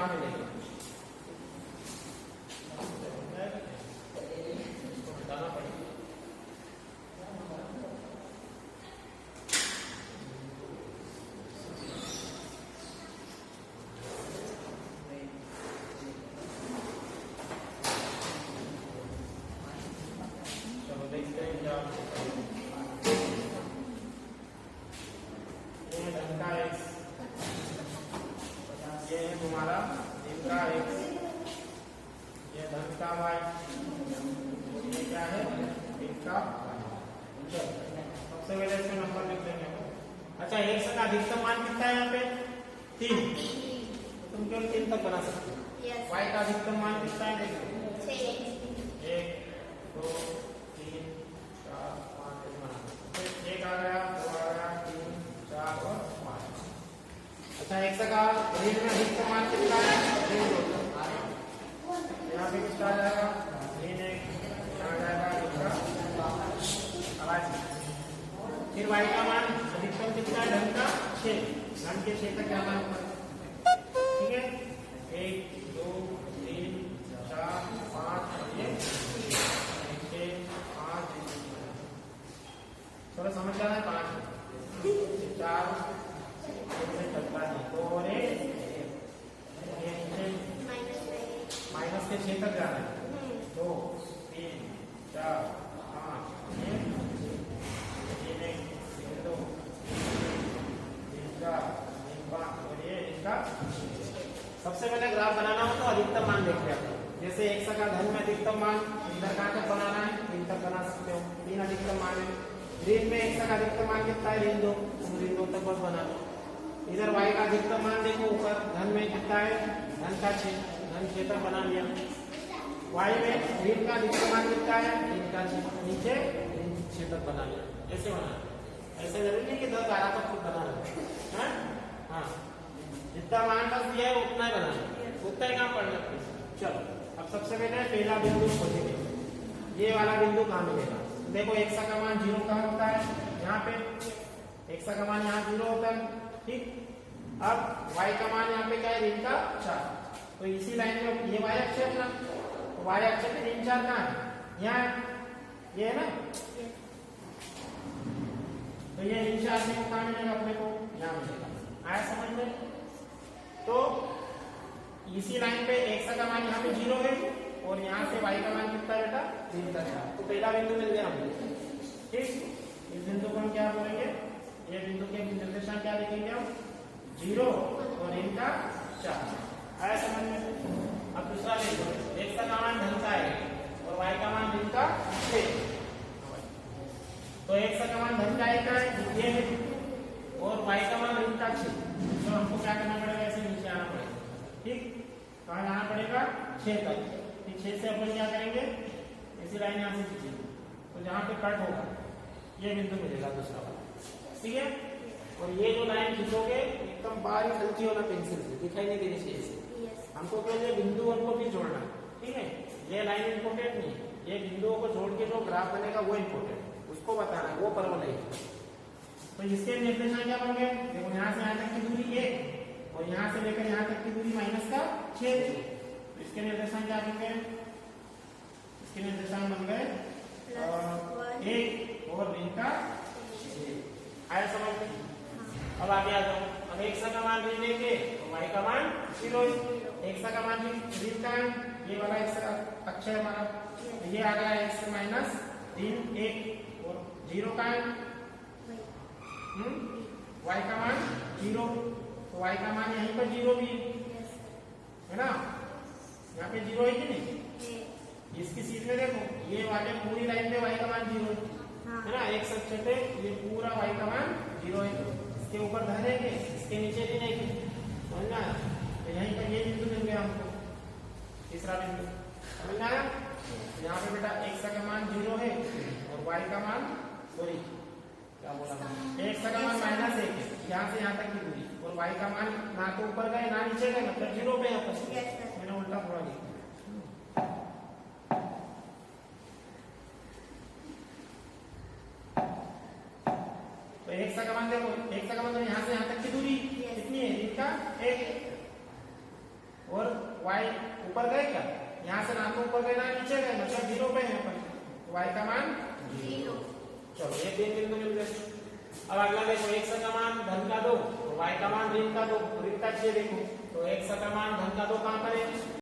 कहाँ मिलेगा? हटाना पड़ेगा। चलो देखते हैं क्या x, ये है तुम्हारा इनका x, ये धन का y, ये क्या है इनका y। सबसे पहले इसमें नंबर लिख देंगे। अच्छा x का अधिकतम मान कितना है यहाँ पे? 3। तो तुम केवल 3 तक बना सकते हो। y का अधिकतम मान कितना है? देखो 1 2 3 4 5 1 आ गया, 2 आ गया, 3 4 और 5। अच्छा x का ऋण में अधिकतम मान कितना है? यहाँ पे कितना आ जाएगा? ऋण 1 आ जाएगा इसका। फिर y का मान अधिकतम कितना है? धन का 6, धन के 6 तक क्या मान होगा? ठीक है, 1 2 3 4 5 ये 6 5। थोड़ा समझ आ रहा है? 5 4 चलता है तो और माइनस के 6 तक जाना है। 2 3 4 5 3 2 3 4 5 और ये इसका। सबसे पहले ग्राफ बनाना हो तो अधिकतम मान देख लिया। जैसे x का धन में अधिकतम मान इधर कहाँ तक बनाना है? 3 तक बना सकते हो। 3 अधिकतम मान है। ऋण में x का अधिकतम मान कितना है? ऋण 2, तुम ऋण 2 तक बस बना लो। इधर y का अधिकतम मान देखो ऊपर धन में कितना है? धन का 6, धन 6 तक बना लिया। y में ऋण का अधिकतम मान कितना है? ऋण का 6, नीचे ऋण 6 तक बना लिया। ऐसे बना, ऐसे जरूरी नहीं कि 10 12 तक खुद बना लो। हाँ, जितना मान बस दिया है उतना ही बनाना, उतना ही काम पड़ना। चलो अब सबसे पहले पहला बिंदु खोजेंगे। ये वाला बिंदु कहाँ मिलेगा? देखो x का मान 0 कहाँ होता है? यहाँ पे x का मान यहाँ 0 होता है। ठीक, अब y का मान यहाँ पे क्या है? ऋण का 4। तो इसी लाइन में ये y अक्ष है अपना, तो y अक्ष पे ऋण 4 कहाँ है? यहाँ ये है ना। तो ये ऋण 4 में कहाँ मिलेगा अपने को? यहाँ मिलेगा। आया समझ में? तो इसी लाइन पे x का मान यहाँ पे 0 है और यहाँ से y का मान कितना बेटा? ऋण का 4। तो पहला बिंदु मिल गया हमें। ठीक, इस बिंदु को हम क्या बोलेंगे? ये बिंदु के निर्देशांक क्या लिखेंगे हम? 0 और ऋण का 4। आया समझ में? अब दूसरा देखो, x का मान धन का है और y का मान ऋण का 6। तो x का मान धन का 1 है, ये है, और y का मान ऋण का 6। तो हमको क्या करना पड़ेगा? ऐसे नीचे आना पड़ेगा। ठीक, कहाँ जाना पड़ेगा? 6 तक। ठीक, 6 से अपन क्या करेंगे? ऐसी लाइन यहाँ से खींचेंगे, तो जहाँ पे कट होगा ये बिंदु मिलेगा दूसरा वाला। ठीक है, और ये जो लाइन खींचोगे एकदम बारीक हल्की होना, पेंसिल से दिखाई नहीं देनी चाहिए। हमको केवल ये बिंदुओं को भी जोड़ना। ठीक है, ये लाइन इंपोर्टेंट नहीं है, ये बिंदुओं को जोड़ के जो ग्राफ बनेगा वो इंपोर्टेंट, उसको बताना है, वो पर्व नहीं। तो इसके निर्देशांक क्या बन गए? देखो यहाँ से यहाँ तक की दूरी 1 और यहाँ से लेकर यहाँ तक की दूरी माइनस का 6। तो इसके निर्देशांक क्या बन गए? इसके निर्देशांक बन गए 1 और ऋण का 6। आया समझ में? अब आगे आ जाओ। अब x का मान ऋण लेंगे तो y का मान 0 है। x का मान ऋण का है, ये वाला x का अक्ष है हमारा, तो ये आ गया x माइनस ऋण 1 और 0 का है। y का मान 0, तो y का मान यहीं पर 0 भी है ना। यहाँ पे 0 है कि नहीं? इसकी सीट में देखो ये वाले पूरी लाइन पे y का मान 0 है ना। एक अक्ष पे ये पूरा y का मान 0 है। इसके ऊपर धन है, इसके नीचे ऋण है, समझना। तो यहीं पर ये बिंदु मिल गया हमको, तीसरा बिंदु। समझना है? यहाँ पे बेटा x का मान 0 है और y का मान, सॉरी क्या बोला, x का मान -1 है, यहाँ से यहाँ तक की दूरी, और y का मान ना तो ऊपर गए ना नीचे गए, मतलब 0 पे है। मैंने उल्टा थोड़ा लिखा। तो x का मान देखो, x का मान यहाँ से यहाँ तक की दूरी कितनी है? ऋण का 1। और y ऊपर गए क्या? यहाँ से नाम ऊपर गए ना नीचे गए, मतलब 0 पे है अपन, y का मान 0। चलो ये 3 बिंदु मिल गए। अब अगला देखो x का मान धन का 2, तो y का मान ऋण का 2, ऋण का 6 देखो, तो x का मान धन का 2 कहाँ पर है?